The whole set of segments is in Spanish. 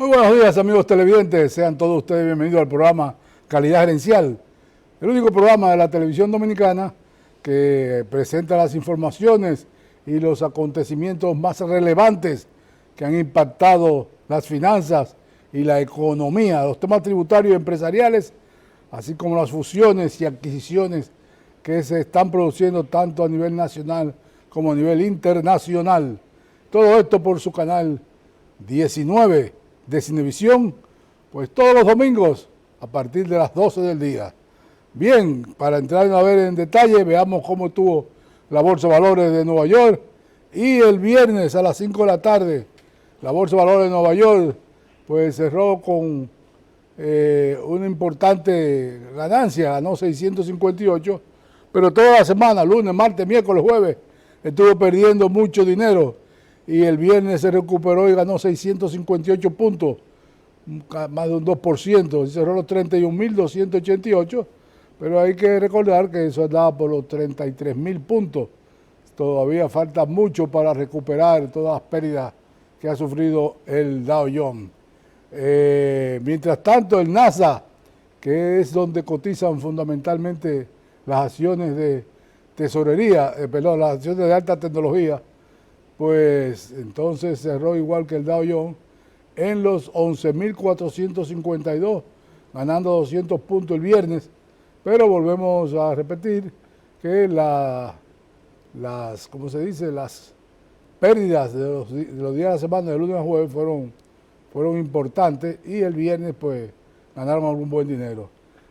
Muy buenos días, amigos televidentes. Sean todos ustedes bienvenidos al programa Calidad Gerencial, el único programa de la televisión dominicana que presenta las informaciones y los acontecimientos más relevantes que han impactado las finanzas y la economía, los temas tributarios y empresariales, así como las fusiones y adquisiciones que se están produciendo tanto a nivel nacional como a nivel internacional. Todo esto por su canal 19 de Cinevisión, pues todos los domingos a partir de las 12 del día. Bien, para entrar a ver en detalle, veamos cómo estuvo la Bolsa de Valores de Nueva York. Y el viernes a las 5 de la tarde, la Bolsa de Valores de Nueva York pues cerró con una importante ganancia, ganó 658, pero toda la semana, lunes, martes, miércoles, jueves, estuvo perdiendo mucho dinero. Y el viernes se recuperó y ganó 658 puntos, más de un 2%, cerró los 31.288, pero hay que recordar que eso andaba por los 33.000 puntos. Todavía falta mucho para recuperar todas las pérdidas que ha sufrido el Dow Jones. Mientras tanto, el NASA, que es donde cotizan fundamentalmente las acciones de tesorería, las acciones de alta tecnología, pues entonces cerró igual que el Dow Jones en los 11.452, ganando 200 puntos el viernes, pero volvemos a repetir que las pérdidas de los días de la semana, de lunes a jueves, fueron importantes y el viernes pues ganaron algún buen dinero.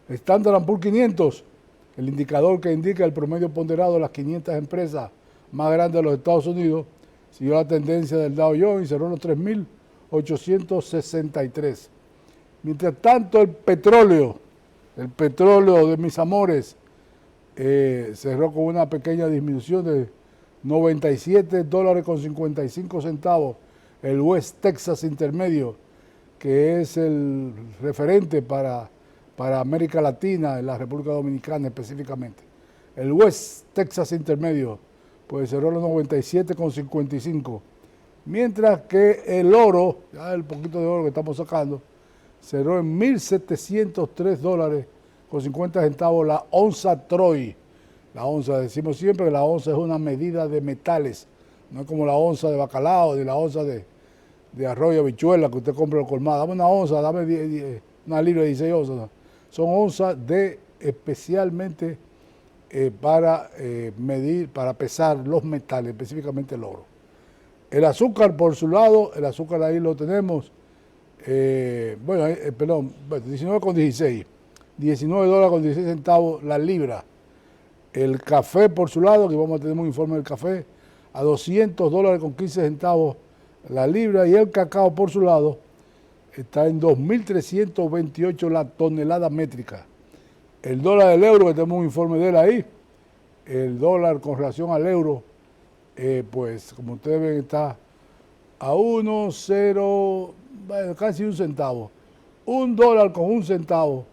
Standard & Poor's 500, el indicador que indica el promedio ponderado de las 500 empresas más grandes de los Estados Unidos, siguió la tendencia del Dow Jones y cerró en los 3.863. Mientras tanto, el petróleo de mis amores, cerró con una pequeña disminución de $97.55. El West Texas Intermedio, que es el referente para América Latina, en la República Dominicana específicamente. El West Texas Intermedio pues cerró los 97.55. Mientras que el oro, ya el poquito de oro que estamos sacando, cerró en $1.703.50 la onza Troy. La onza, decimos siempre que la onza es una medida de metales, no es como la onza de bacalao, ni la onza de arroz y habichuela que usted compra en el colmado. Dame una onza, dame una libra de 16 onzas. No. Son onzas especialmente para medir, para pesar los metales, específicamente el oro. El azúcar, por su lado, el azúcar ahí lo tenemos, perdón, 19,16, $19.16 la libra. El café, por su lado, que vamos a tener un informe del café, a $200.15 la libra, y el cacao, por su lado, está en 2.328 la tonelada métrica. El dólar del euro, que tenemos un informe de él ahí, el dólar con relación al euro, pues como ustedes ven está a 1,0, casi un centavo. $1 con un centavo,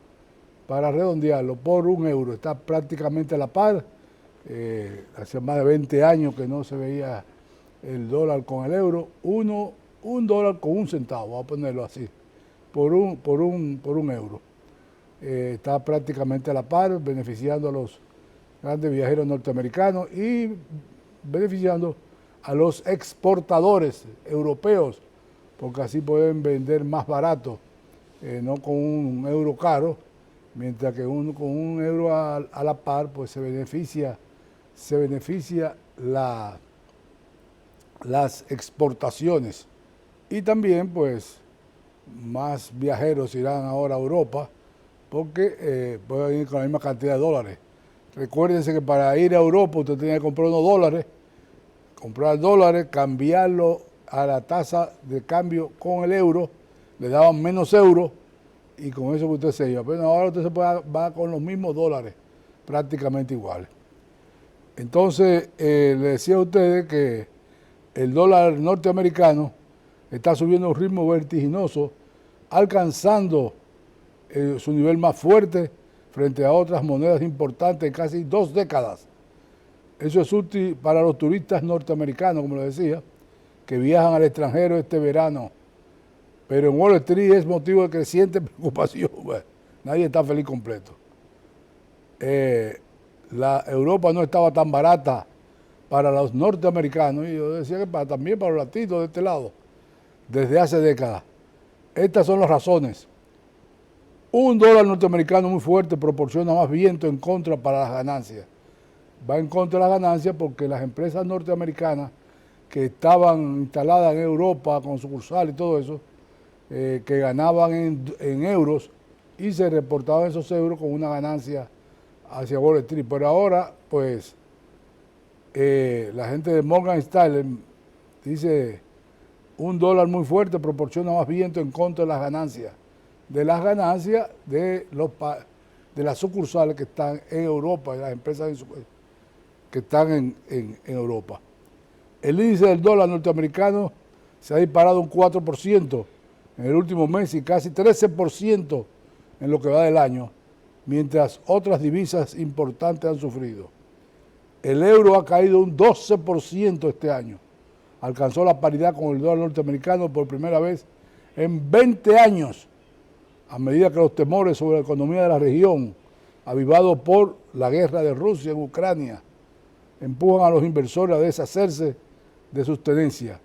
para redondearlo, por un euro. Está prácticamente a la par. Hace más de 20 años que no se veía el dólar con el euro. $1 con un centavo, vamos a ponerlo así, por un euro. Está prácticamente a la par, beneficiando a los grandes viajeros norteamericanos y beneficiando a los exportadores europeos, porque así pueden vender más barato, no con un euro caro, mientras que con un euro a la par pues se beneficia las exportaciones. Y también pues más viajeros irán ahora a Europa, porque pueden ir con la misma cantidad de dólares. Recuérdense que para ir a Europa usted tenía que comprar unos dólares, cambiarlo a la tasa de cambio con el euro, le daban menos euros y con eso usted se iba. Pero ahora usted va con los mismos dólares, prácticamente iguales. Entonces, le decía a ustedes que el dólar norteamericano está subiendo a un ritmo vertiginoso, alcanzando su nivel más fuerte frente a otras monedas importantes en casi 2 décadas. Eso es útil para los turistas norteamericanos, como les decía, que viajan al extranjero este verano. pero en Wall Street es motivo de creciente preocupación. Bueno, nadie está feliz completo. La Europa no estaba tan barata para los norteamericanos, y yo decía que también para los latinos de este lado, desde hace décadas. Estas son las razones. Un dólar norteamericano muy fuerte proporciona más viento en contra para las ganancias. Va en contra de las ganancias porque las empresas norteamericanas que estaban instaladas en Europa con sucursal y todo eso, que ganaban en euros y se reportaban esos euros con una ganancia hacia Wall Street. Pero ahora, pues, la gente de Morgan Stanley dice, un dólar muy fuerte proporciona más viento en contra de las ganancias. De las sucursales que están en Europa, de las empresas que están en Europa. El índice del dólar norteamericano se ha disparado un 4% en el último mes y casi 13% en lo que va del año, mientras otras divisas importantes han sufrido. El euro ha caído un 12% este año. Alcanzó la paridad con el dólar norteamericano por primera vez en 20 años, a medida que los temores sobre la economía de la región, avivados por la guerra de Rusia en Ucrania, empujan a los inversores a deshacerse de sus tenencias.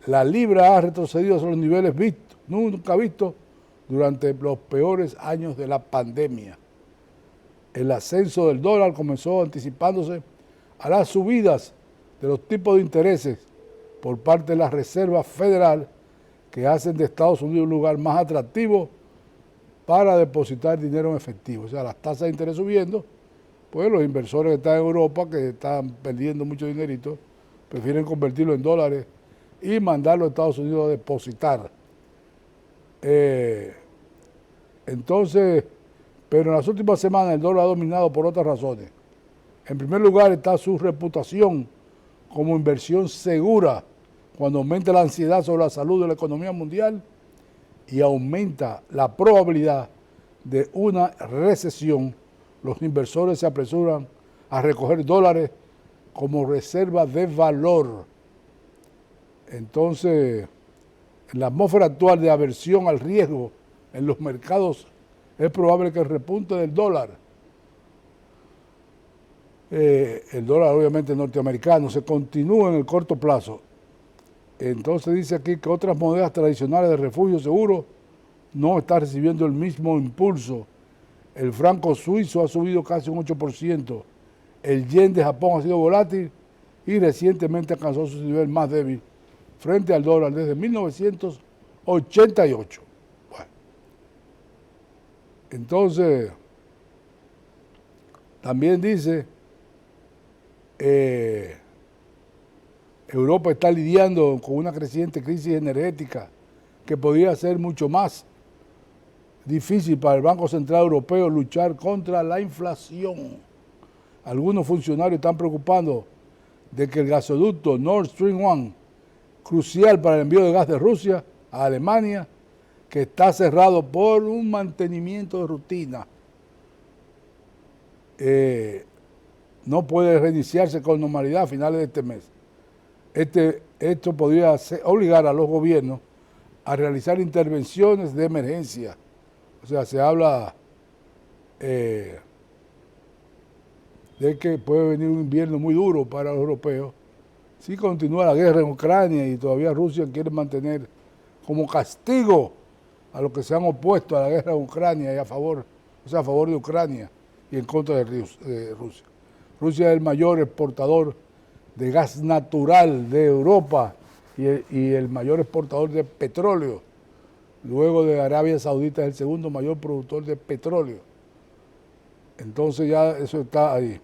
La libra ha retrocedido a los niveles nunca vistos durante los peores años de la pandemia. El ascenso del dólar comenzó anticipándose a las subidas de los tipos de intereses por parte de la Reserva Federal, que hacen de Estados Unidos un lugar más atractivo para depositar dinero en efectivo. O sea, las tasas de interés subiendo, pues los inversores que están en Europa, que están perdiendo mucho dinerito, prefieren convertirlo en dólares y mandarlo a Estados Unidos a depositar. Entonces, pero en las últimas semanas el dólar ha dominado por otras razones. En primer lugar está su reputación como inversión segura cuando aumenta la ansiedad sobre la salud de la economía mundial y aumenta la probabilidad de una recesión. Los inversores se apresuran a recoger dólares como reserva de valor. Entonces, en la atmósfera actual de aversión al riesgo en los mercados, es probable que el repunte del dólar, el dólar obviamente norteamericano, se continúe en el corto plazo. Entonces dice aquí que otras monedas tradicionales de refugio seguro no están recibiendo el mismo impulso. El franco suizo ha subido casi un 8%. El yen de Japón ha sido volátil y recientemente alcanzó su nivel más débil frente al dólar desde 1988. Bueno. Entonces, también dice, Europa está lidiando con una creciente crisis energética que podría ser mucho más difícil para el Banco Central Europeo luchar contra la inflación. Algunos funcionarios están preocupados de que el gasoducto Nord Stream 1, crucial para el envío de gas de Rusia a Alemania, que está cerrado por un mantenimiento de rutina, no puede reiniciarse con normalidad a finales de este mes. Esto podría obligar a los gobiernos a realizar intervenciones de emergencia. O sea, se habla de que puede venir un invierno muy duro para los europeos si continúa la guerra en Ucrania y todavía Rusia quiere mantener como castigo a los que se han opuesto a la guerra en Ucrania y a favor de Ucrania y en contra de Rusia. Rusia es el mayor exportador de gas natural de Europa y el mayor exportador de petróleo. Luego de Arabia Saudita es el segundo mayor productor de petróleo. Entonces ya eso está ahí.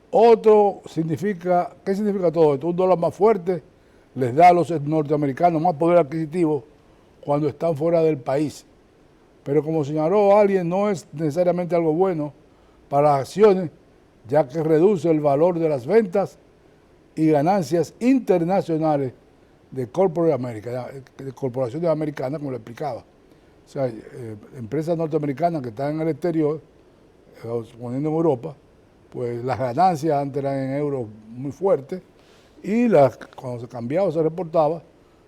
¿Qué significa todo esto? Un dólar más fuerte les da a los norteamericanos más poder adquisitivo cuando están fuera del país. Pero como señaló alguien, no es necesariamente algo bueno para las acciones, ya que reduce el valor de las ventas y ganancias internacionales de corporaciones americanas, como le explicaba. O sea, empresas norteamericanas que están en el exterior, poniendo en Europa, pues las ganancias antes eran en euros muy fuertes y cuando se cambiaba, se reportaba,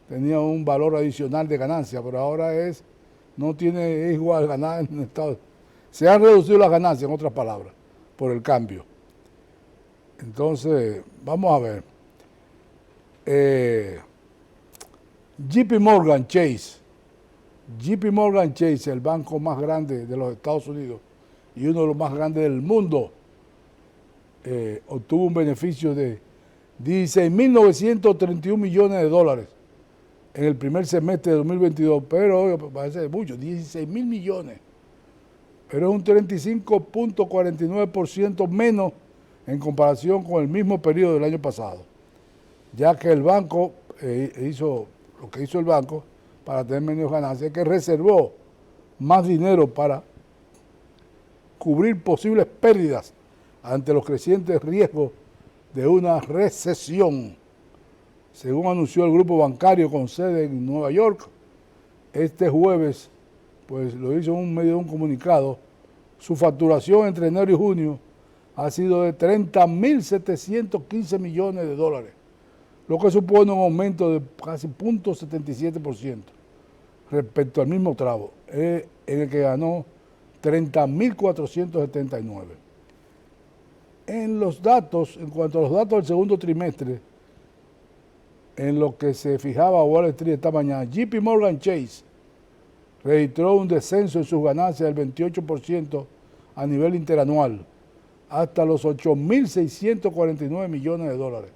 tenía un valor adicional de ganancia, pero ahora no tiene igual ganar en Estados Unidos. Se han reducido las ganancias, en otras palabras, por el cambio. Entonces, vamos a ver. JP Morgan Chase, el banco más grande de los Estados Unidos y uno de los más grandes del mundo, obtuvo un beneficio de 16.931 millones de dólares en el primer semestre de 2022, pero parece mucho, 16.000 millones, pero es un 35.49% menos en comparación con el mismo periodo del año pasado, ya que el banco lo que hizo el banco para tener menos ganancias es que reservó más dinero para cubrir posibles pérdidas ante los crecientes riesgos de una recesión. Según anunció el grupo bancario con sede en Nueva York, este jueves, pues lo hizo en medio de un comunicado, su facturación entre enero y junio ha sido de 30.715 millones de dólares, lo que supone un aumento de casi 0.77% respecto al mismo tramo, en el que ganó 30.479. En cuanto a los datos del segundo trimestre, en lo que se fijaba Wall Street esta mañana, JP Morgan Chase registró un descenso en sus ganancias del 28% a nivel interanual, hasta los 8.649 millones de dólares,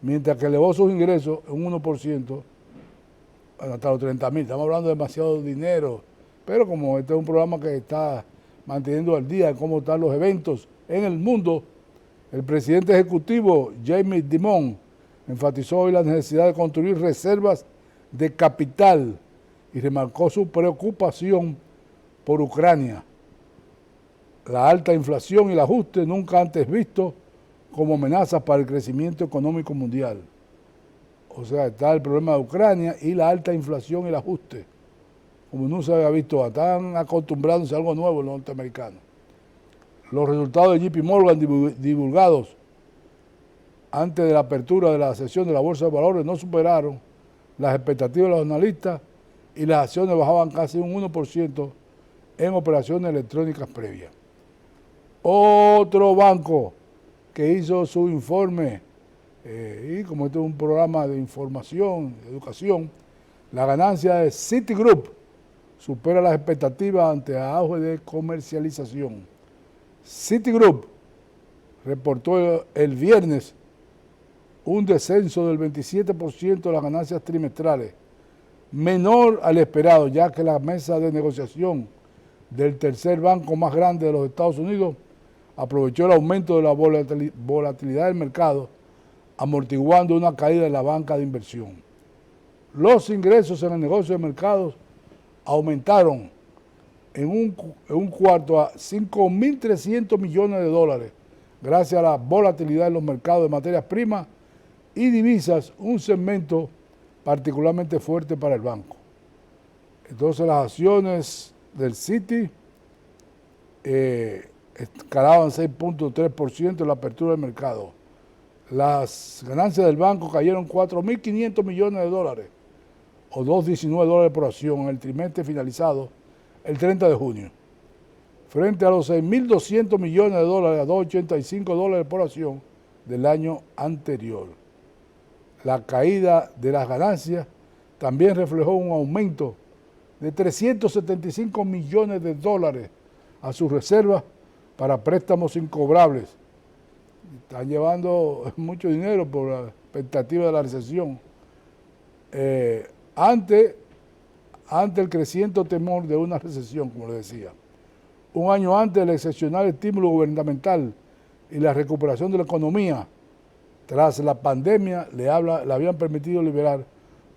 mientras que elevó sus ingresos en un 1%, hasta los 30.000. Estamos hablando de demasiado dinero, pero como este es un programa que está manteniendo al día cómo están los eventos en el mundo, el presidente ejecutivo Jamie Dimon enfatizó hoy la necesidad de construir reservas de capital y remarcó su preocupación por Ucrania, la alta inflación y el ajuste nunca antes visto como amenazas para el crecimiento económico mundial. O sea, está el problema de Ucrania y la alta inflación y el ajuste, como no se había visto, están acostumbrándose a algo nuevo los norteamericanos. Los resultados de JP Morgan divulgados antes de la apertura de la sesión de la Bolsa de Valores no superaron las expectativas de los analistas y las acciones bajaban casi un 1% en operaciones electrónicas previas. Otro banco que hizo su informe, y como este es un programa de información, de educación, la ganancia de Citigroup supera las expectativas ante auge de comercialización. Citigroup reportó el viernes un descenso del 27% de las ganancias trimestrales, menor al esperado, ya que la mesa de negociación del tercer banco más grande de los Estados Unidos aprovechó el aumento de la volatilidad del mercado, amortiguando una caída en la banca de inversión. Los ingresos en el negocio de mercados aumentaron en un cuarto a 5.300 millones de dólares, gracias a la volatilidad en los mercados de materias primas y divisas, un segmento particularmente fuerte para el banco. Entonces las acciones del Citi escalaban 6.3% en la apertura del mercado. Las ganancias del banco cayeron 4.500 millones de dólares, o 2.19 dólares por acción en el trimestre finalizado el 30 de junio, frente a los 6.200 millones de dólares a 2.85 dólares por acción del año anterior. La caída de las ganancias también reflejó un aumento de 375 millones de dólares a sus reservas para préstamos incobrables. Están llevando mucho dinero por la expectativa de la recesión. Ante el creciente temor de una recesión, como les decía. Un año antes del excepcional estímulo gubernamental y la recuperación de la economía, tras la pandemia, le habían permitido liberar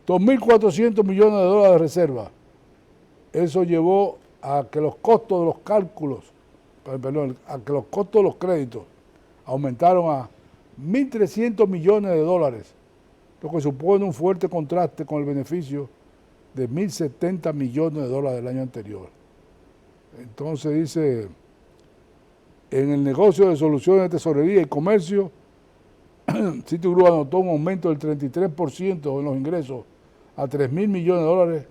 2.400 millones de dólares de reserva. Eso llevó a que los costos de los costos de los créditos aumentaron a 1.300 millones de dólares, lo que supone un fuerte contraste con el beneficio de 1.070 millones de dólares del año anterior. Entonces dice, en el negocio de soluciones de tesorería y comercio, Citigroup anotó un aumento del 33% en los ingresos a 3.000 millones de dólares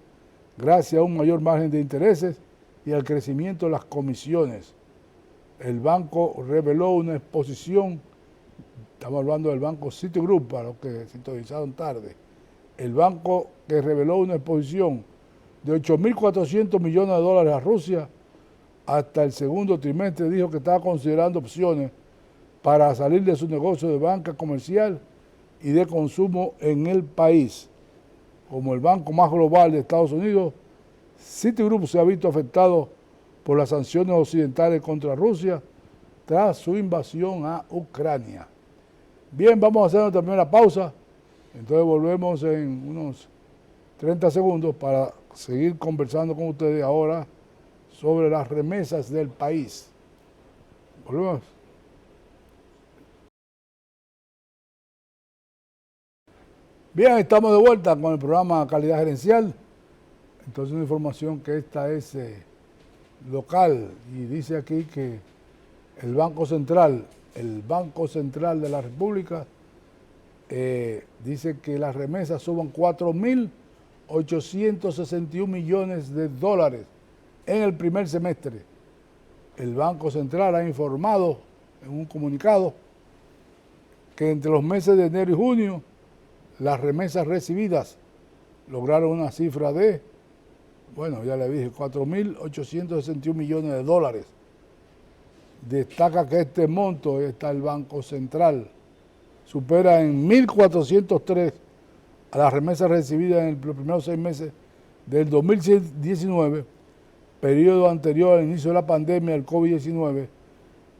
gracias a un mayor margen de intereses y al crecimiento de las comisiones. El banco reveló una exposición, estamos hablando del banco Citigroup, para los que sintonizaron tarde, el banco que reveló una exposición de 8.400 millones de dólares a Rusia hasta el segundo trimestre, dijo que estaba considerando opciones para salir de su negocio de banca comercial y de consumo en el país. Como el banco más global de Estados Unidos, Citigroup se ha visto afectado por las sanciones occidentales contra Rusia tras su invasión a Ucrania. Bien, vamos a hacer nuestra primera pausa, entonces volvemos en unos 30 segundos para seguir conversando con ustedes ahora sobre las remesas del país. Volvemos. Bien, estamos de vuelta con el programa Calidad Gerencial. Entonces una información que esta es local y dice aquí que el Banco Central de la República dice que las remesas suban 4.861 millones de dólares en el primer semestre. El Banco Central ha informado en un comunicado que entre los meses de enero y junio las remesas recibidas lograron una cifra de, bueno, ya le dije, 4.861 millones de dólares. Destaca que este monto, está el Banco Central, supera en 1.403 a las remesas recibidas en los primeros 6 meses del 2019, periodo anterior al inicio de la pandemia del COVID-19,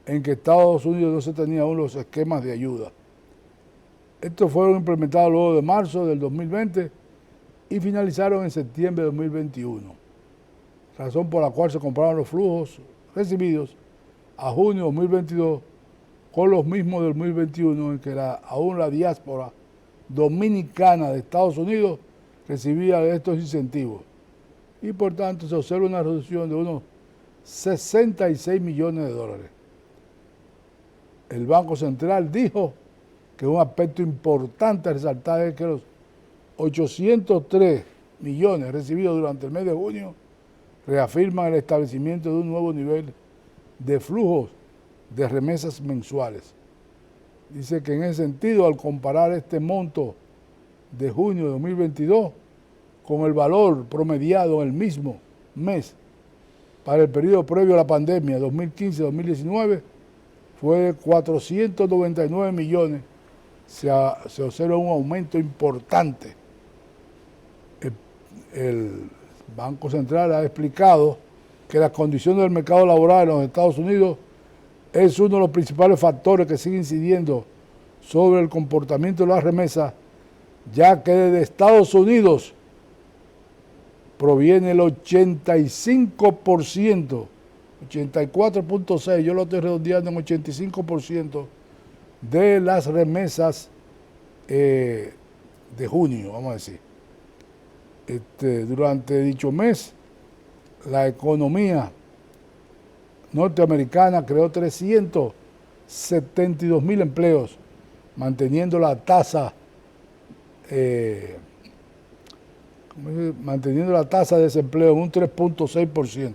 en que Estados Unidos no se tenían aún los esquemas de ayuda. Estos fueron implementados luego de marzo del 2020 y finalizaron en septiembre de 2021, razón por la cual se compararon los flujos recibidos a junio de 2022 con los mismos del 2021, en que aún la diáspora dominicana de Estados Unidos recibía estos incentivos. Y por tanto se observa una reducción de unos 66 millones de dólares. El Banco Central dijo que un aspecto importante a resaltar es que los 803 millones recibidos durante el mes de junio reafirman el establecimiento de un nuevo nivel de flujos de remesas mensuales. Dice que en ese sentido, al comparar este monto de junio de 2022 con el valor promediado en el mismo mes para el periodo previo a la pandemia 2015-2019, fue de 499 millones. Se observa un aumento importante. El Banco Central ha explicado que las condiciones del mercado laboral en los Estados Unidos es uno de los principales factores que sigue incidiendo sobre el comportamiento de las remesas, ya que desde Estados Unidos proviene el 85%, 84.6%, yo lo estoy redondeando en 85% de las remesas de junio, vamos a decir. Durante dicho mes, la economía norteamericana creó 372.000 empleos, manteniendo la tasa de desempleo en un 3.6%.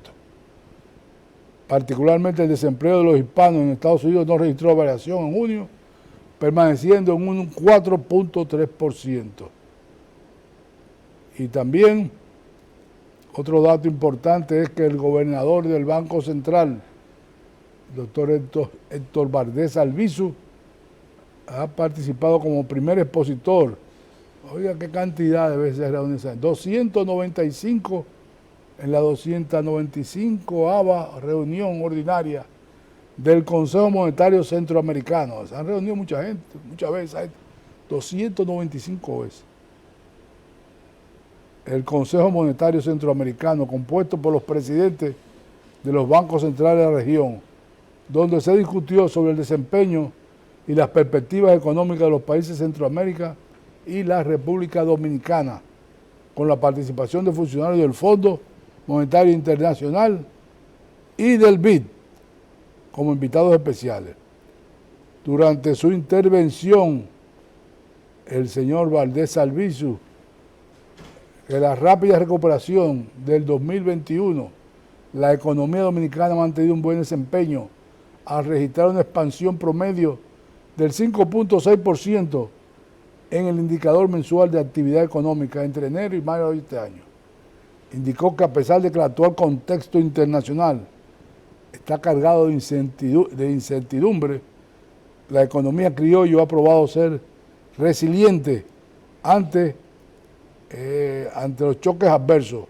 Particularmente el desempleo de los hispanos en Estados Unidos no registró variación en junio, permaneciendo en un 4.3%. Y también otro dato importante es que el gobernador del Banco Central, el doctor Héctor Valdés Albizu, ha participado como primer expositor. Oiga, qué cantidad de veces reuniones, 295 en la 295ª reunión ordinaria del Consejo Monetario Centroamericano. Se han reunido mucha gente, muchas veces, 295 veces. El Consejo Monetario Centroamericano, compuesto por los presidentes de los bancos centrales de la región, donde se discutió sobre el desempeño y las perspectivas económicas de los países de Centroamérica y la República Dominicana, con la participación de funcionarios del Fondo Monetario Internacional y del BID como invitados especiales. Durante su intervención, el señor Valdés Albizu que la rápida recuperación del 2021, la economía dominicana ha mantenido un buen desempeño al registrar una expansión promedio del 5.6% en el indicador mensual de actividad económica entre enero y mayo de este año. Indicó que a pesar de que el actual contexto internacional está cargado de incertidumbre, la economía criolla ha probado ser resiliente ante los choques adversos,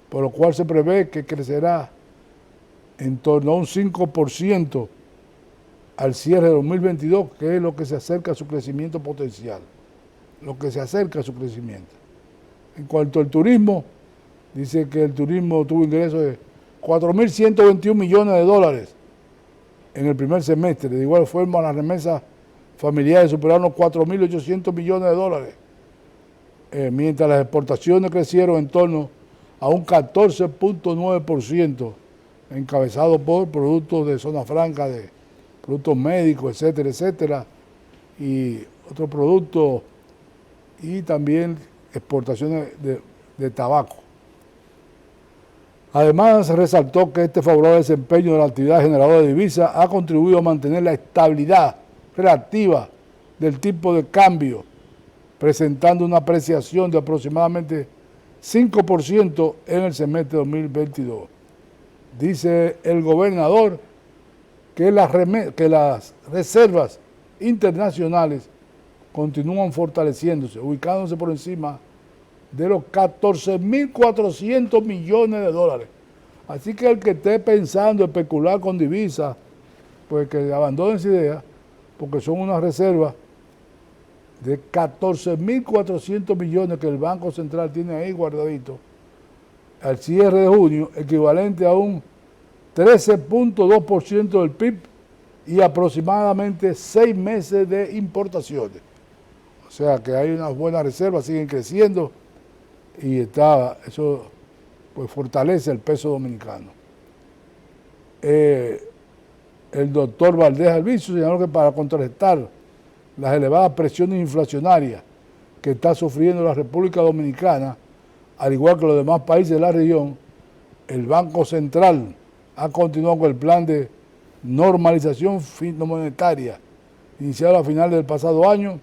por lo cual se prevé que crecerá en torno a un 5% al cierre de 2022, que es lo que se acerca a su crecimiento potencial, lo que se acerca a su crecimiento. En cuanto al turismo, dice que el turismo tuvo ingresos de 4.121 millones de dólares en el primer semestre. De igual forma, las remesas familiares superaron los 4.800 millones de dólares, mientras las exportaciones crecieron en torno a un 14.9%, encabezado por productos de zona franca, de productos médicos, etcétera, etcétera, y otros productos, y también exportaciones de tabaco. Además, resaltó que este favorable desempeño de la actividad generadora de divisas ha contribuido a mantener la estabilidad relativa del tipo de cambio, presentando una apreciación de aproximadamente 5% en el semestre 2022. Dice el gobernador que las reservas internacionales continúan fortaleciéndose, ubicándose por encima de los 14.400 millones de dólares. Así que el que esté pensando especular con divisas, pues que abandone esa idea, porque son unas reservas de 14.400 millones que el Banco Central tiene ahí guardadito al cierre de junio, equivalente a un 13.2% del PIB y aproximadamente 6 meses de importaciones. O sea que hay unas buenas reservas, siguen creciendo y eso pues fortalece el peso dominicano. El doctor Valdés Albizu señaló que para contrarrestar las elevadas presiones inflacionarias que está sufriendo la República Dominicana, al igual que los demás países de la región, el Banco Central ha continuado con el plan de normalización monetaria iniciado a finales del pasado año,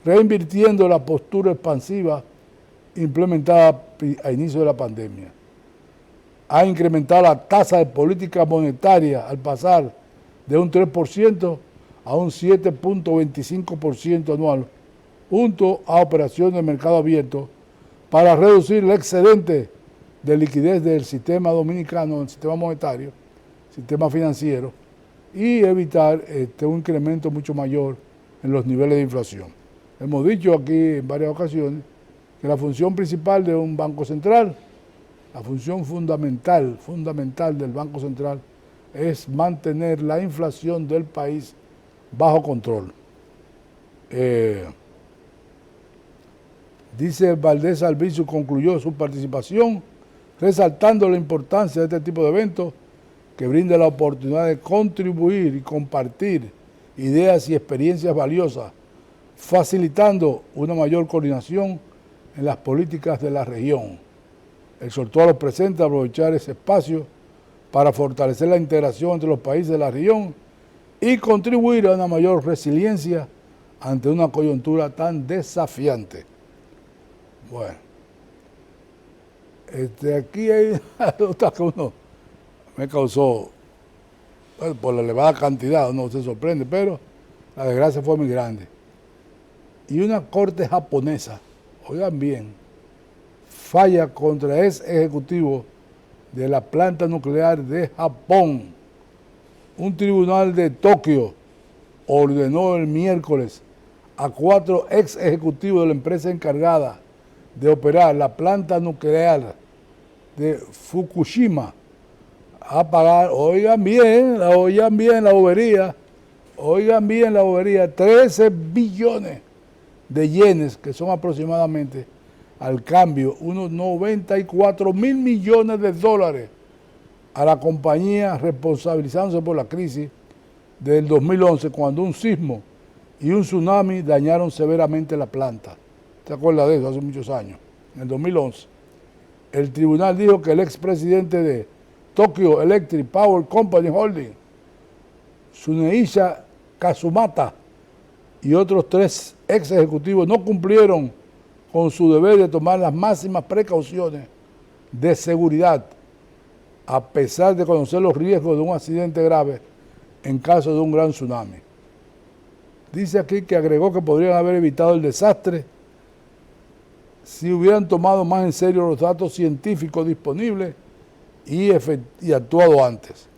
reinvirtiendo la postura expansiva implementada a inicio de la pandemia. Ha incrementado la tasa de política monetaria al pasar de un 3% a un 7.25% anual, junto a operaciones de mercado abierto para reducir el excedente de liquidez del sistema dominicano, del sistema monetario, sistema financiero, y evitar un incremento mucho mayor en los niveles de inflación. Hemos dicho aquí en varias ocasiones que la función principal de un banco central, la función fundamental del Banco Central es mantener la inflación del país bajo control. Dice Valdés Albizu, concluyó su participación resaltando la importancia de este tipo de eventos que brinda la oportunidad de contribuir y compartir ideas y experiencias valiosas, facilitando una mayor coordinación en las políticas de la región. Exhortó a los presentes a aprovechar ese espacio para fortalecer la integración entre los países de la región y contribuir a una mayor resiliencia ante una coyuntura tan desafiante. Bueno, aquí hay notas que uno me causó, bueno, por la elevada cantidad, uno se sorprende, pero la desgracia fue muy grande. Y una corte japonesa, oigan bien, falla contra ex ejecutivo de la planta nuclear de Japón. Un tribunal de Tokio ordenó el miércoles a 4 ex ejecutivos de la empresa encargada de operar la planta nuclear de Fukushima a pagar, oigan bien la bobería, 13 billones de yenes, que son aproximadamente al cambio unos 94.000 millones de dólares a la compañía, responsabilizándose por la crisis del 2011, cuando un sismo y un tsunami dañaron severamente la planta. ¿Se acuerda de eso? Hace muchos años. en el 2011. El tribunal dijo que el expresidente de Tokyo Electric Power Company Holding, Tsuneisha Kazumata, y otros 3 ex ejecutivos no cumplieron con su deber de tomar las máximas precauciones de seguridad, a pesar de conocer los riesgos de un accidente grave en caso de un gran tsunami. Dice aquí que agregó que podrían haber evitado el desastre si hubieran tomado más en serio los datos científicos disponibles y actuado antes.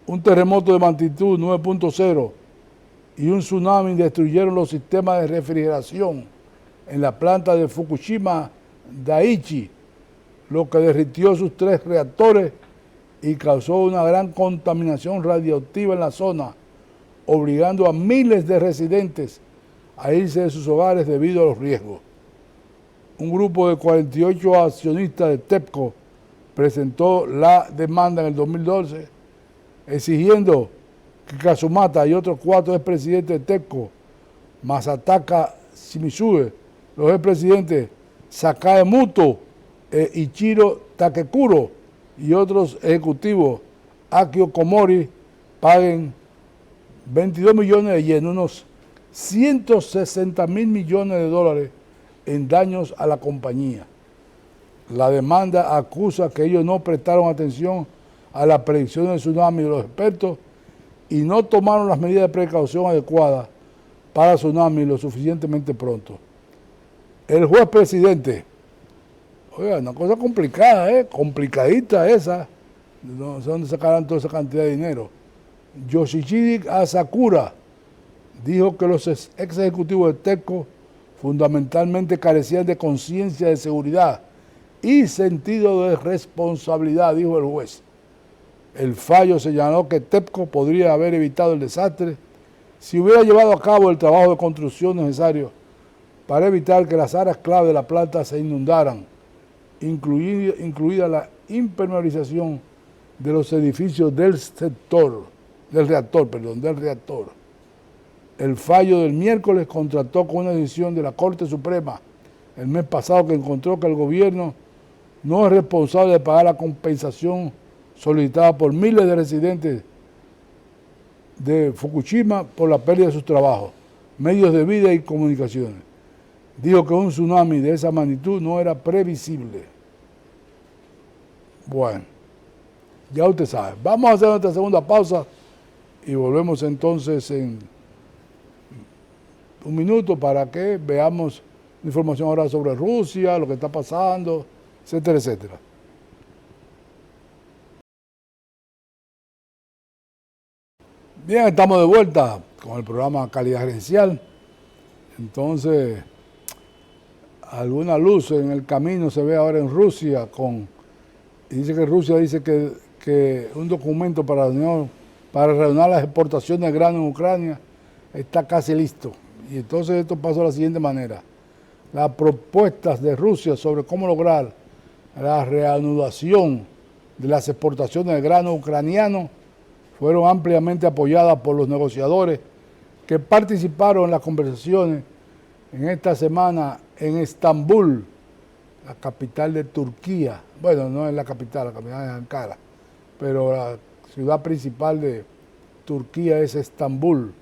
Un terremoto de magnitud 9.0 y un tsunami destruyeron los sistemas de refrigeración en la planta de Fukushima Daiichi, lo que derritió sus 3 reactores y causó una gran contaminación radioactiva en la zona, obligando a miles de residentes a irse de sus hogares debido a los riesgos. Un grupo de 48 accionistas de TEPCO presentó la demanda en el 2012, exigiendo que Kazumata y otros 4 expresidentes de TEPCO, Masataka Shimizu, los expresidentes Sakae Muto e Ichiro Takekuro y otros ejecutivos, Akio Komori, paguen 22 millones de yen, unos 160.000 millones de dólares en daños a la compañía. La demanda acusa que ellos no prestaron atención a la predicción del tsunami de los expertos y no tomaron las medidas de precaución adecuadas para el tsunami lo suficientemente pronto. El juez presidente, oiga, una cosa complicada, complicadita esa, no sé dónde sacarán toda esa cantidad de dinero. Yoshihide Asakura dijo que los ex ejecutivos de TEPCO fundamentalmente carecían de conciencia de seguridad y sentido de responsabilidad, dijo el juez. El fallo señaló que TEPCO podría haber evitado el desastre si hubiera llevado a cabo el trabajo de construcción necesario para evitar que las áreas clave de la planta se inundaran, incluida la impermeabilización de los edificios del reactor. El fallo del miércoles contrastó con una decisión de la Corte Suprema el mes pasado que encontró que el gobierno no es responsable de pagar la compensación solicitada por miles de residentes de Fukushima por la pérdida de sus trabajos, medios de vida y comunicaciones. Dijo que un tsunami de esa magnitud no era previsible. Bueno, ya usted sabe. Vamos a hacer nuestra segunda pausa y volvemos entonces en un minuto para que veamos información ahora sobre Rusia, lo que está pasando, etcétera, etcétera. Bien, estamos de vuelta con el programa Calidad Gerencial. Entonces, alguna luz en el camino se ve ahora en Rusia y dice que Rusia dice que un documento para reanudar las exportaciones de grano en Ucrania está casi listo. Y entonces esto pasó de la siguiente manera. Las propuestas de Rusia sobre cómo lograr la reanudación de las exportaciones de grano ucraniano fueron ampliamente apoyadas por los negociadores que participaron en las conversaciones en esta semana en Estambul, la capital de Turquía. Bueno, no es la capital es Ankara, pero la ciudad principal de Turquía es Estambul.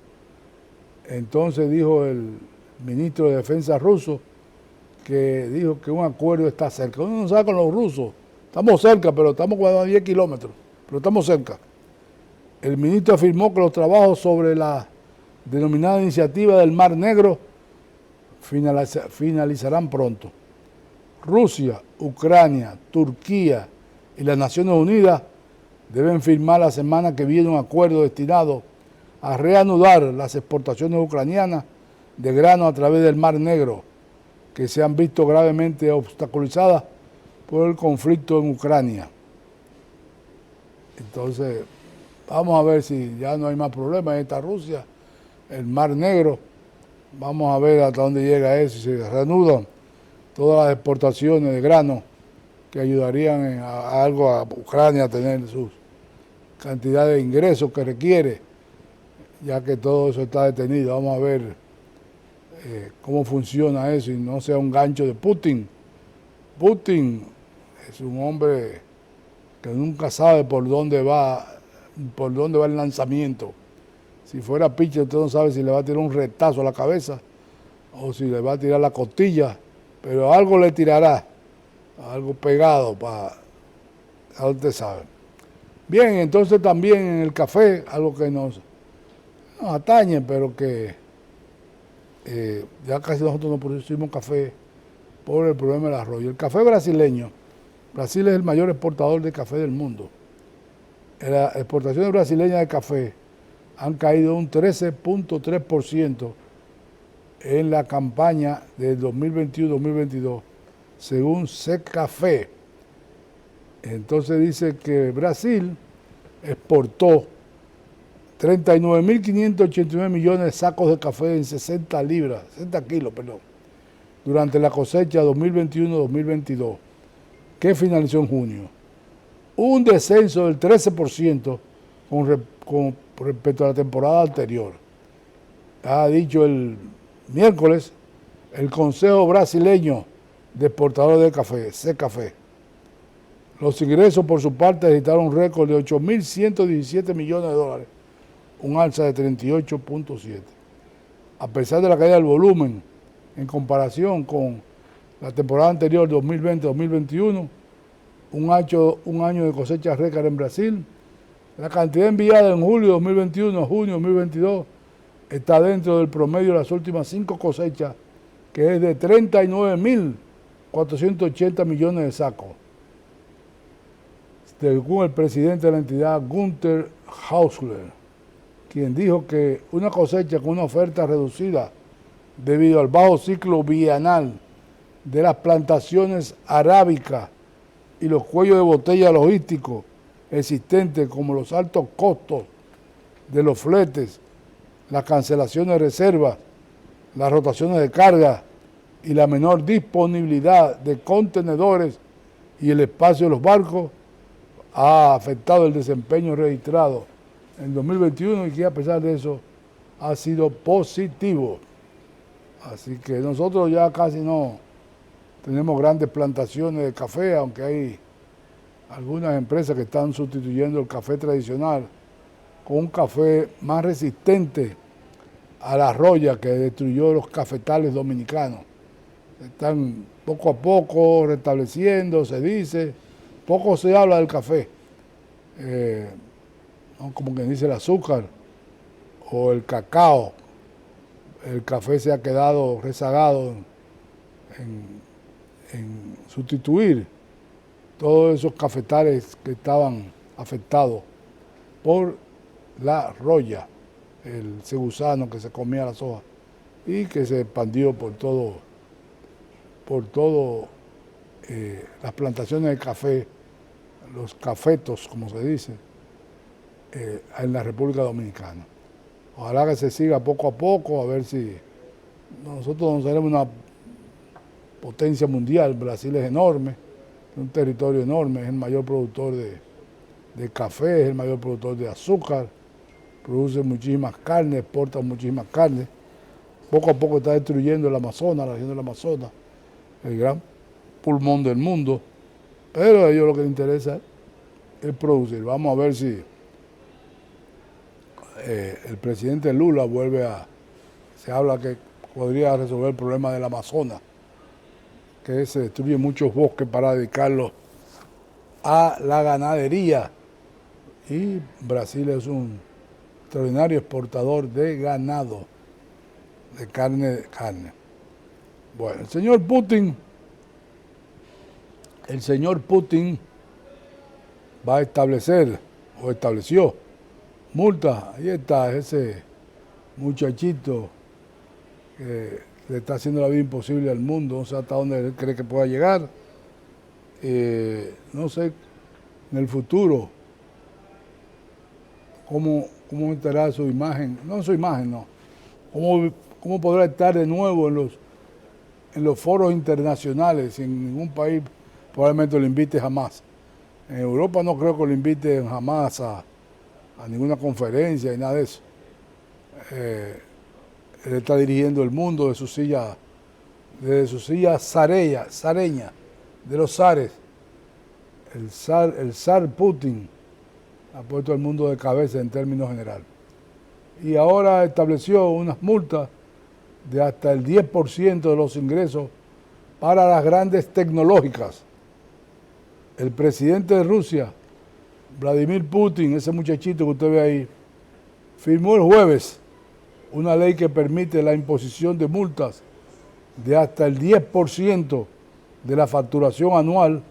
Entonces dijo el ministro de Defensa ruso dijo que un acuerdo está cerca. Uno no sabe con los rusos, estamos cerca, pero estamos a 10 kilómetros, pero estamos cerca. El ministro afirmó que los trabajos sobre la denominada iniciativa del Mar Negro finalizarán pronto. Rusia, Ucrania, Turquía y las Naciones Unidas deben firmar la semana que viene un acuerdo destinado a reanudar las exportaciones ucranianas de grano a través del Mar Negro, que se han visto gravemente obstaculizadas por el conflicto en Ucrania. Entonces, vamos a ver si ya no hay más problemas en esta Rusia, el Mar Negro. Vamos a ver hasta dónde llega eso, si se reanudan todas las exportaciones de grano que ayudarían a Ucrania a tener sus cantidades de ingresos que requiere, ya que todo eso está detenido. Vamos a ver cómo funciona eso y no sea un gancho de Putin Putin es un hombre que nunca sabe por dónde va el lanzamiento. Si fuera pitcher, usted no sabe si le va a tirar un retazo a la cabeza o si le va a tirar la costilla, pero algo le tirará, algo pegado para, a usted sabe. Bien, entonces también en el café, algo que nos atañe, pero que ya casi nosotros no producimos café por el problema del arroyo. El café brasileño, Brasil es el mayor exportador de café del mundo. Las exportaciones brasileñas de café han caído un 13.3% en la campaña del 2021-2022, según Secafé. Entonces dice que Brasil exportó 39.589 millones de sacos de café en 60 kilos, durante la cosecha 2021-2022, que finalizó en junio. Un descenso del 13% con respecto a la temporada anterior. Ha dicho el miércoles el Consejo Brasileño de Exportadores de Café, Secafé. Los ingresos, por su parte, registraron un récord de 8.117 millones de dólares, un alza de 38.7%. A pesar de la caída del volumen en comparación con la temporada anterior, 2020-2021, un año de cosecha récord en Brasil, la cantidad enviada en julio de 2021 a junio de 2022 está dentro del promedio de las últimas 5 cosechas, que es de 39.480 millones de sacos. Según el presidente de la entidad, Günther Hausler, quien dijo que una cosecha con una oferta reducida debido al bajo ciclo bienal de las plantaciones arábicas y los cuellos de botella logísticos existentes, como los altos costos de los fletes, las cancelaciones de reservas, las rotaciones de carga y la menor disponibilidad de contenedores y el espacio de los barcos, ha afectado el desempeño registrado en 2021 y que a pesar de eso ha sido positivo. Así que nosotros ya casi no tenemos grandes plantaciones de café, aunque hay algunas empresas que están sustituyendo el café tradicional con un café más resistente a la roya que destruyó los cafetales dominicanos. Están poco a poco restableciendo, se dice, poco se habla del café, ¿no? Como quien dice el azúcar o el cacao. El café se ha quedado rezagado en sustituir todos esos cafetales que estaban afectados por la roya, ese gusano que se comía las hojas y que se expandió por todo las plantaciones de café, los cafetos, como se dice, en la República Dominicana. Ojalá que se siga poco a poco, a ver si nosotros no seremos una potencia mundial. Brasil es enorme, es un territorio enorme, es el mayor productor de café, es el mayor productor de azúcar, produce muchísimas carnes, exporta muchísimas carnes. Poco a poco está destruyendo el Amazonas, la región del Amazonas, el gran pulmón del mundo, pero a ellos lo que les interesa es producir. Vamos a ver si el presidente Lula se habla que podría resolver el problema del Amazonas, que se destruyen muchos bosques para dedicarlos a la ganadería, y Brasil es un extraordinario exportador de ganado, de carne. Bueno, el señor Putin va a establecer, o estableció, multas. Ahí está ese muchachito que le está haciendo la vida imposible al mundo, no sé hasta dónde él cree que pueda llegar. No sé en el futuro cómo estará su imagen, no su imagen, no, cómo podrá estar de nuevo en los foros internacionales, si en ningún país probablemente lo invite jamás. En Europa no creo que lo inviten jamás a ninguna conferencia y nada de eso. Él está dirigiendo el mundo desde su silla zareña, de los zares. El zar Putin ha puesto el mundo de cabeza en términos generales. Y ahora estableció unas multas de hasta el 10% de los ingresos para las grandes tecnológicas. El presidente de Rusia, Vladimir Putin, ese muchachito que usted ve ahí, firmó el jueves una ley que permite la imposición de multas de hasta el 10% de la facturación anual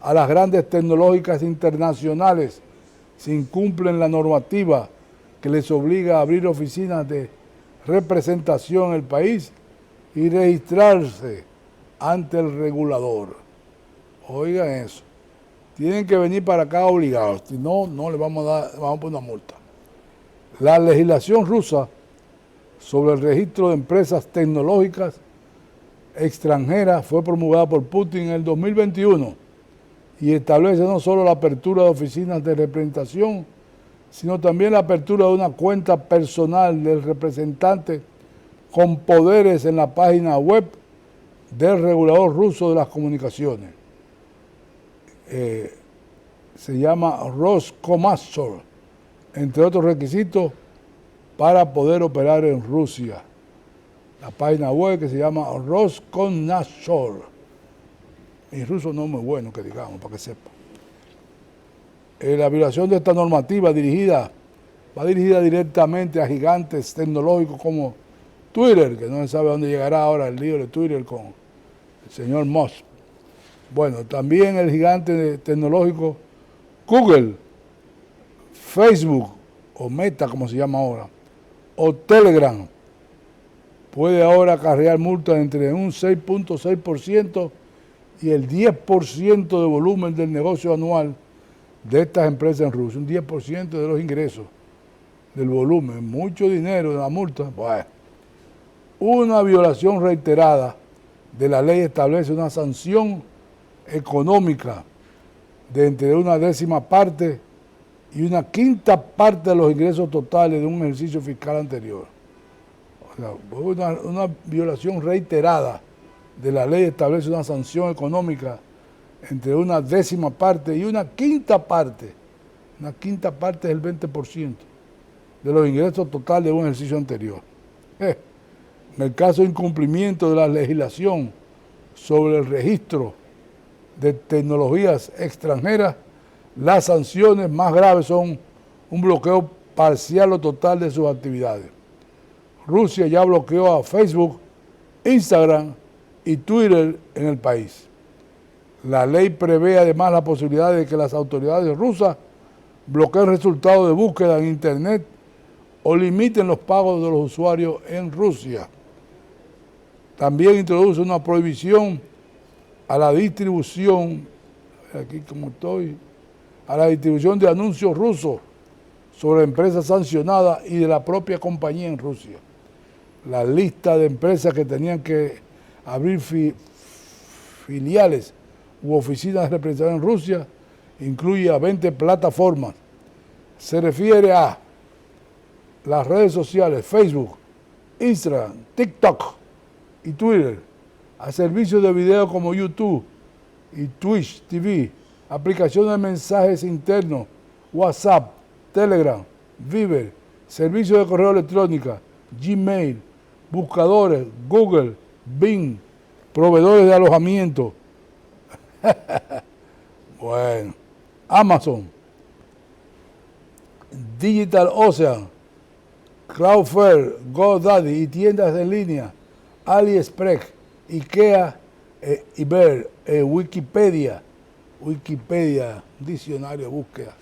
a las grandes tecnológicas internacionales si incumplen la normativa que les obliga a abrir oficinas de representación en el país y registrarse ante el regulador. Oigan eso. Tienen que venir para acá obligados, si no, no les vamos a poner una multa. La legislación rusa sobre el registro de empresas tecnológicas extranjeras fue promulgada por Putin en el 2021 y establece no solo la apertura de oficinas de representación, sino también la apertura de una cuenta personal del representante con poderes en la página web del regulador ruso de las comunicaciones. Se llama Roskomnadzor, entre otros requisitos para poder operar en Rusia. La página web que se llama Roskomnadzor. Mi ruso no es muy bueno, que digamos, para que sepa. La violación de esta normativa va dirigida directamente a gigantes tecnológicos como Twitter, que no se sabe a dónde llegará ahora el lío de Twitter con el señor Musk. Bueno, también el gigante tecnológico Google, Facebook, o Meta, como se llama ahora, o Telegram, puede ahora acarrear multas entre un 6.6% y el 10% de volumen del negocio anual de estas empresas en Rusia, un 10% de los ingresos del volumen, mucho dinero de la multa. Bueno, una violación reiterada de la ley establece una sanción económica de entre una décima parte y una quinta parte de los ingresos totales de un ejercicio fiscal anterior. O sea, una violación reiterada de la ley establece una sanción económica entre una décima parte y una quinta parte. Una quinta parte es el 20% de los ingresos totales de un ejercicio anterior. En el caso de incumplimiento de la legislación sobre el registro de tecnologías extranjeras, las sanciones más graves son un bloqueo parcial o total de sus actividades. Rusia ya bloqueó a Facebook, Instagram y Twitter en el país. La ley prevé además la posibilidad de que las autoridades rusas bloqueen resultados de búsqueda en Internet o limiten los pagos de los usuarios en Rusia. También introduce una prohibición a la distribución, aquí como estoy, a la distribución de anuncios rusos sobre empresas sancionadas y de la propia compañía en Rusia. La lista de empresas que tenían que abrir filiales u oficinas de representación en Rusia incluye a 20 plataformas. Se refiere a las redes sociales, Facebook, Instagram, TikTok y Twitter, a servicios de video como YouTube y Twitch TV, aplicaciones de mensajes internos, WhatsApp, Telegram, Viber, servicios de correo electrónico, Gmail, buscadores, Google, Bing, proveedores de alojamiento. Bueno, Amazon, Digital Ocean, Cloudflare, GoDaddy y tiendas en línea, AliExpress, IKEA, eBay, Wikipedia, diccionario de búsqueda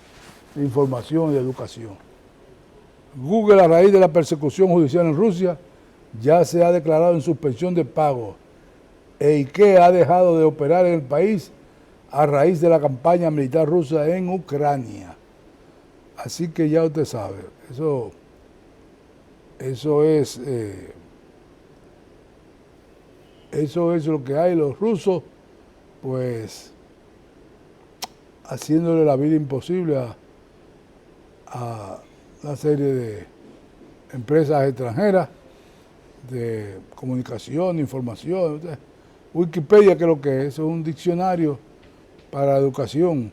de información y de educación. Google, a raíz de la persecución judicial en Rusia, ya se ha declarado en suspensión de pagos e IKEA ha dejado de operar en el país a raíz de la campaña militar rusa en Ucrania. Así que ya usted sabe, eso es lo que hay. Los rusos, pues, haciéndole la vida imposible a una serie de empresas extranjeras de comunicación, información. Wikipedia, ¿qué es lo que es? Eso es un diccionario para la educación.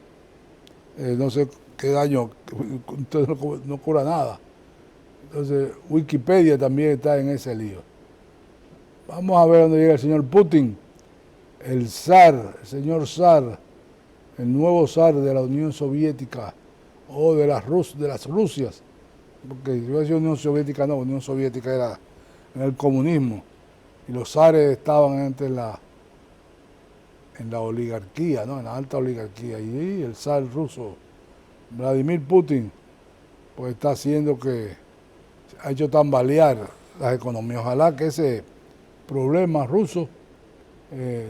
No sé qué daño, entonces no cura nada. Entonces, Wikipedia también está en ese lío. Vamos a ver dónde llega el señor Putin, el zar, el señor zar, el nuevo zar de la Unión Soviética o de las Rusias, porque si hubiera sido Unión Soviética, no, Unión Soviética era en el comunismo y los zares estaban en la oligarquía, ¿no? En la alta oligarquía, y el zar ruso, Vladimir Putin, pues está haciendo que ha hecho tambalear las economías. Ojalá que ese problema ruso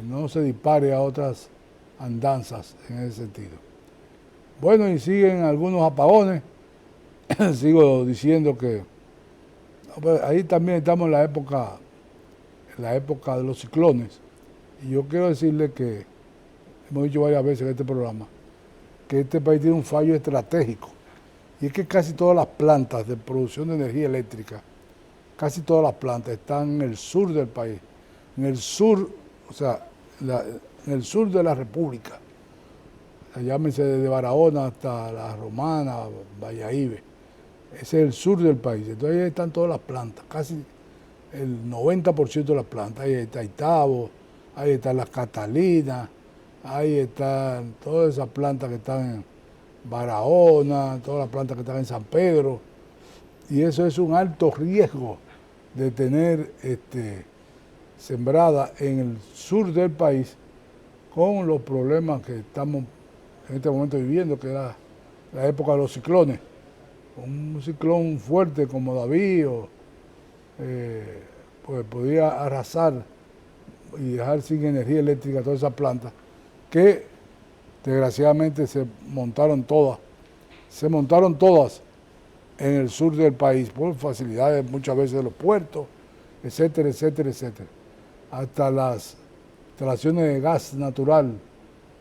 no se dispare a otras andanzas en ese sentido. Bueno, y siguen algunos apagones. Sigo diciendo que pues, ahí también estamos en la época de los ciclones. Y yo quiero decirle que, hemos dicho varias veces en este programa, que este país tiene un fallo estratégico. Y es que casi todas las plantas de producción de energía eléctrica, casi todas las plantas están en el sur del país. En el sur, o sea, en el sur de la República. Llámese desde Barahona hasta La Romana, Valladolid. Ese es el sur del país. Entonces ahí están todas las plantas, casi el 90% de las plantas. Ahí está Itabo, ahí están las Catalinas, ahí están todas esas plantas que están en Barahona, todas las plantas que están en San Pedro. Y eso es un alto riesgo de tener sembrada en el sur del país con los problemas que estamos en este momento viviendo, que era la época de los ciclones. Un ciclón fuerte como David pues podía arrasar y dejar sin energía eléctrica todas esas plantas que desgraciadamente se montaron todas en el sur del país por facilidades muchas veces de los puertos, etcétera, etcétera, etcétera. Hasta las instalaciones de gas natural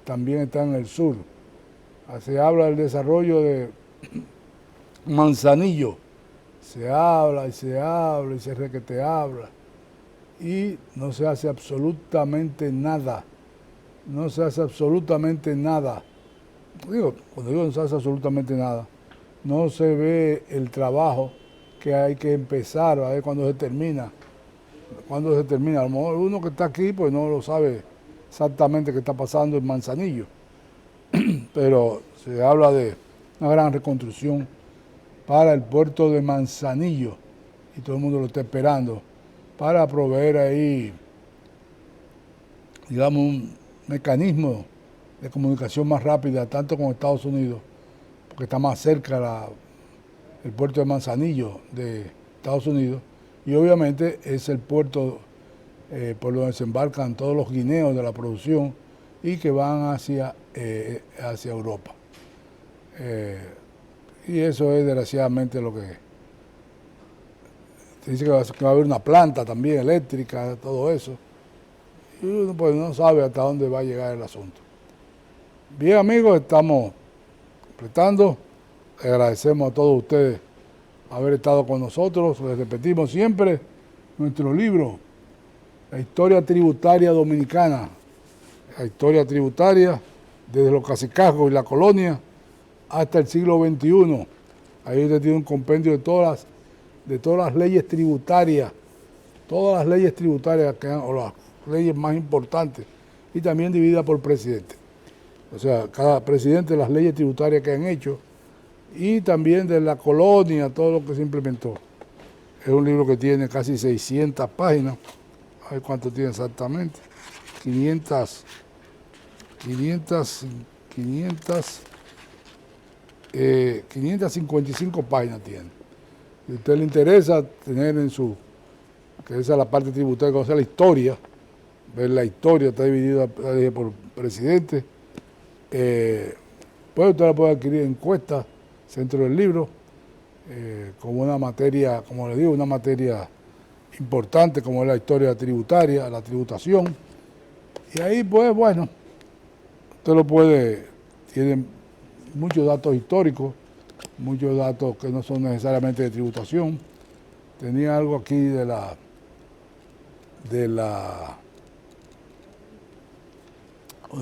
también están en el sur. Se habla del desarrollo de Manzanillo, se habla y se habla y se requete habla y no se hace absolutamente nada. No se hace absolutamente nada. Cuando digo no se hace absolutamente nada, no se ve el trabajo que hay que empezar a ver cuándo se termina. Cuándo se termina. A lo mejor uno que está aquí pues no lo sabe exactamente qué está pasando en Manzanillo, pero se habla de una gran reconstrucción para el puerto de Manzanillo y todo el mundo lo está esperando para proveer ahí, digamos, un mecanismo de comunicación más rápida, tanto con Estados Unidos, porque está más cerca el puerto de Manzanillo de Estados Unidos, y obviamente es el puerto por donde se embarcan todos los guineos de la producción y que van hacia Europa. Y eso es desgraciadamente lo que se dice que va a haber una planta también eléctrica, todo eso. Y uno pues no sabe hasta dónde va a llegar el asunto. Bien amigos, estamos completando. Agradecemos a todos ustedes haber estado con nosotros. Les repetimos siempre nuestro libro, La Historia Tributaria Dominicana. La historia tributaria desde los cacicazgos y la colonia hasta el siglo XXI. Ahí usted tiene un compendio de todas las leyes tributarias que o las leyes más importantes, y también dividida por presidente. O sea, cada presidente, las leyes tributarias que han hecho, y también de la colonia, todo lo que se implementó. Es un libro que tiene casi 600 páginas. A ver cuánto tiene exactamente. 555 páginas tiene. Si a usted le interesa tener que esa es la parte tributaria, conocer la historia, ver la historia, está dividida por presidente, pues usted la puede adquirir en Cuesta, Centro del Libro, como una materia, como le digo, una materia importante como es la historia tributaria, la tributación. Y ahí pues bueno, usted tiene muchos datos históricos, muchos datos que no son necesariamente de tributación. Tenía algo aquí de la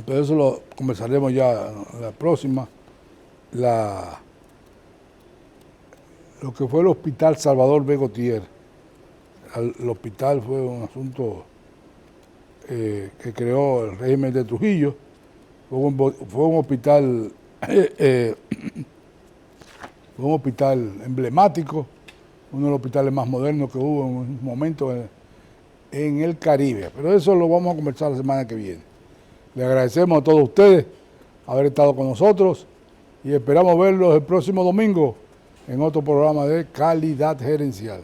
Pero eso lo conversaremos ya en la próxima. Lo que fue el Hospital Salvador B. Gautier. El hospital fue un asunto que creó el régimen de Trujillo. Fue un hospital fue un hospital emblemático, uno de los hospitales más modernos que hubo en un momento en el Caribe. Pero eso lo vamos a conversar la semana que viene. Le agradecemos a todos ustedes haber estado con nosotros y esperamos verlos el próximo domingo en otro programa de Calidad Gerencial.